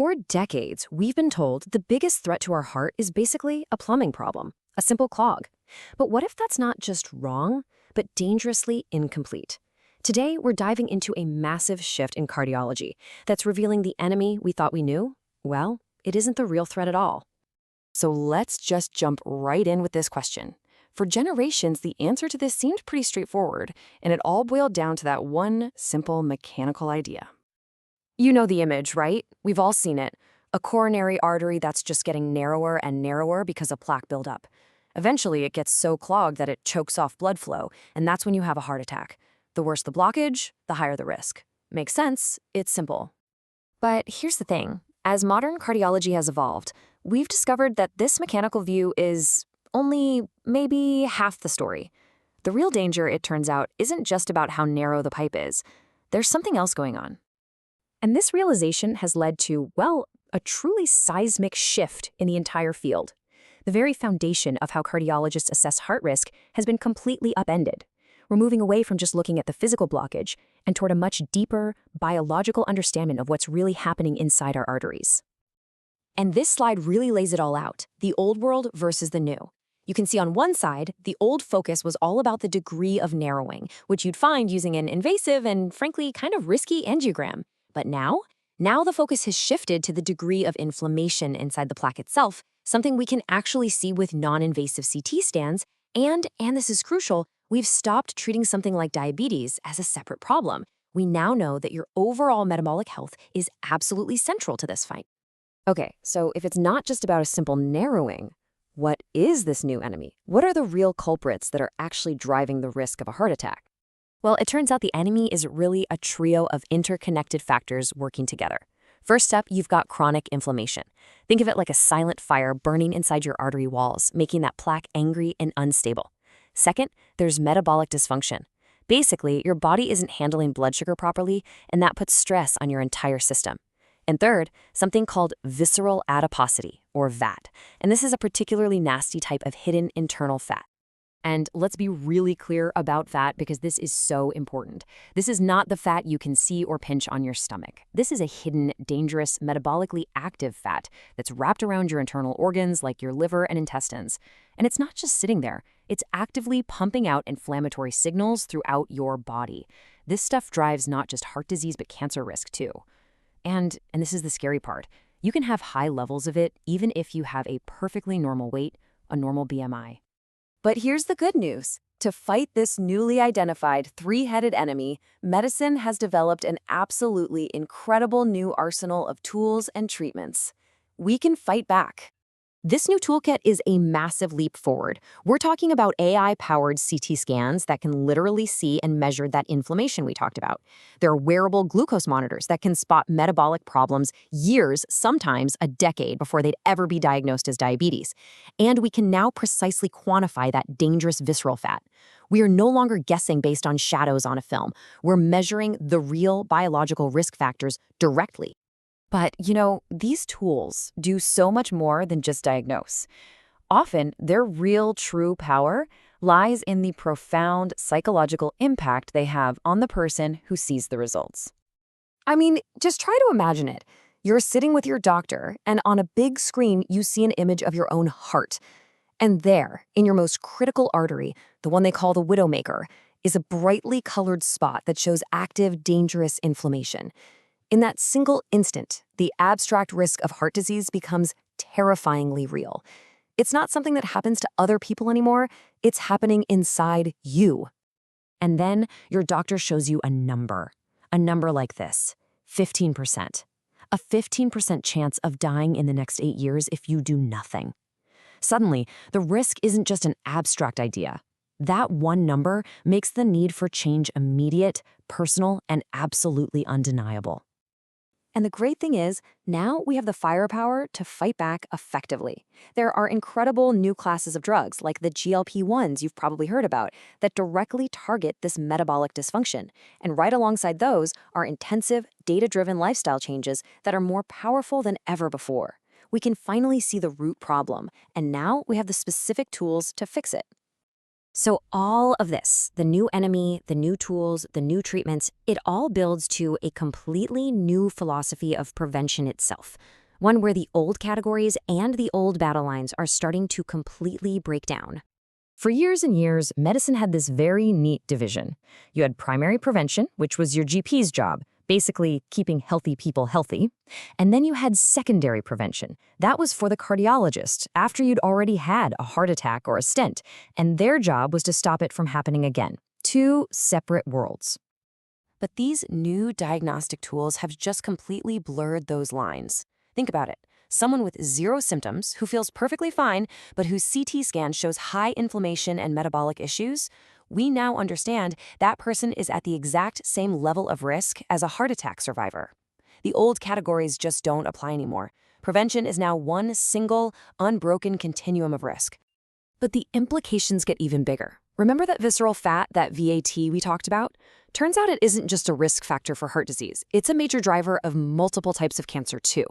For decades, we've been told the biggest threat to our heart is basically a plumbing problem, a simple clog. But what if that's not just wrong, but dangerously incomplete? Today, we're diving into a massive shift in cardiology that's revealing the enemy we thought we knew. Well, it isn't the real threat at all. So let's just jump right in with this question. For generations, the answer to this seemed pretty straightforward, and it all boiled down to that one simple mechanical idea. You know the image, right? We've all seen it. A coronary artery that's just getting narrower and narrower because of plaque buildup. Eventually, it gets so clogged that it chokes off blood flow, and that's when you have a heart attack. The worse the blockage, the higher the risk. Makes sense, it's simple. But here's the thing. As modern cardiology has evolved, we've discovered that this mechanical view is only maybe half the story. The real danger, it turns out, isn't just about how narrow the pipe is. There's something else going on. And this realization has led to, well, a truly seismic shift in the entire field. The very foundation of how cardiologists assess heart risk has been completely upended. We're moving away from just looking at the physical blockage and toward a much deeper, biological understanding of what's really happening inside our arteries. And this slide really lays it all out, the old world versus the new. You can see on one side, the old focus was all about the degree of narrowing, which you'd find using an invasive and, frankly, kind of risky angiogram. But now the focus has shifted to the degree of inflammation inside the plaque itself, something we can actually see with non-invasive CT scans, and this is crucial, we've stopped treating something like diabetes as a separate problem. We now know that your overall metabolic health is absolutely central to this fight. Okay, so if it's not just about a simple narrowing, what is this new enemy? What are the real culprits that are actually driving the risk of a heart attack? Well, it turns out the enemy is really a trio of interconnected factors working together. First up, you've got chronic inflammation. Think of it like a silent fire burning inside your artery walls, making that plaque angry and unstable. Second, there's metabolic dysfunction. Basically, your body isn't handling blood sugar properly, and that puts stress on your entire system. And third, something called visceral adiposity, or VAT. And this is a particularly nasty type of hidden internal fat. And let's be really clear about fat because this is so important. This is not the fat you can see or pinch on your stomach. This is a hidden, dangerous, metabolically active fat that's wrapped around your internal organs like your liver and intestines. And it's not just sitting there. It's actively pumping out inflammatory signals throughout your body. This stuff drives not just heart disease but cancer risk too. And this is the scary part. You can have high levels of it even if you have a perfectly normal weight, a normal BMI. But here's the good news. To fight this newly identified three-headed enemy, medicine has developed an absolutely incredible new arsenal of tools and treatments. We can fight back. This new toolkit is a massive leap forward. We're talking about AI-powered CT scans that can literally see and measure that inflammation we talked about. There are wearable glucose monitors that can spot metabolic problems years, sometimes a decade, before they'd ever be diagnosed as diabetes. And we can now precisely quantify that dangerous visceral fat. We are no longer guessing based on shadows on a film. We're measuring the real biological risk factors directly. But, these tools do so much more than just diagnose. Often, their real, true power lies in the profound psychological impact they have on the person who sees the results. I mean, just try to imagine it. You're sitting with your doctor, and on a big screen, you see an image of your own heart. And there, in your most critical artery, the one they call the widowmaker, is a brightly colored spot that shows active, dangerous inflammation. In that single instant, the abstract risk of heart disease becomes terrifyingly real. It's not something that happens to other people anymore, it's happening inside you. And then your doctor shows you a number like this, 15%. A 15% chance of dying in the next 8 years if you do nothing. Suddenly, the risk isn't just an abstract idea. That one number makes the need for change immediate, personal, and absolutely undeniable. And the great thing is, now we have the firepower to fight back effectively. There are incredible new classes of drugs, like the GLP-1s you've probably heard about, that directly target this metabolic dysfunction. And right alongside those are intensive, data-driven lifestyle changes that are more powerful than ever before. We can finally see the root problem, and now we have the specific tools to fix it. So all of this, the new enemy, the new tools, the new treatments, it all builds to a completely new philosophy of prevention itself. One where the old categories and the old battle lines are starting to completely break down. For years and years, medicine had this very neat division. You had primary prevention, which was your GP's job, basically keeping healthy people healthy. And then you had secondary prevention. That was for the cardiologist, after you'd already had a heart attack or a stent, and their job was to stop it from happening again. Two separate worlds. But these new diagnostic tools have just completely blurred those lines. Think about it. Someone with zero symptoms, who feels perfectly fine, but whose CT scan shows high inflammation and metabolic issues, we now understand that person is at the exact same level of risk as a heart attack survivor. The old categories just don't apply anymore. Prevention is now one single, unbroken continuum of risk. But the implications get even bigger. Remember that visceral fat, that VAT we talked about? Turns out it isn't just a risk factor for heart disease. It's a major driver of multiple types of cancer too.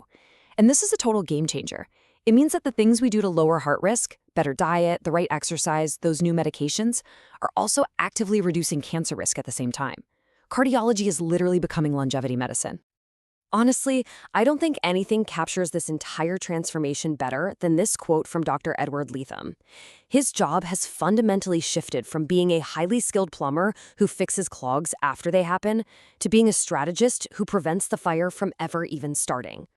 And this is a total game changer. It means that the things we do to lower heart risk, better diet, the right exercise, those new medications, are also actively reducing cancer risk at the same time. Cardiology is literally becoming longevity medicine. Honestly, I don't think anything captures this entire transformation better than this quote from Dr. Edward Leatham. His job has fundamentally shifted from being a highly skilled plumber who fixes clogs after they happen to being a strategist who prevents the fire from ever even starting.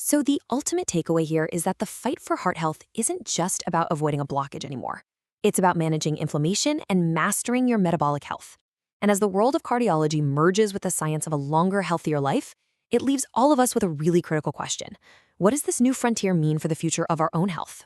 So the ultimate takeaway here is that the fight for heart health isn't just about avoiding a blockage anymore. It's about managing inflammation and mastering your metabolic health. And as the world of cardiology merges with the science of a longer, healthier life, it leaves all of us with a really critical question. What does this new frontier mean for the future of our own health?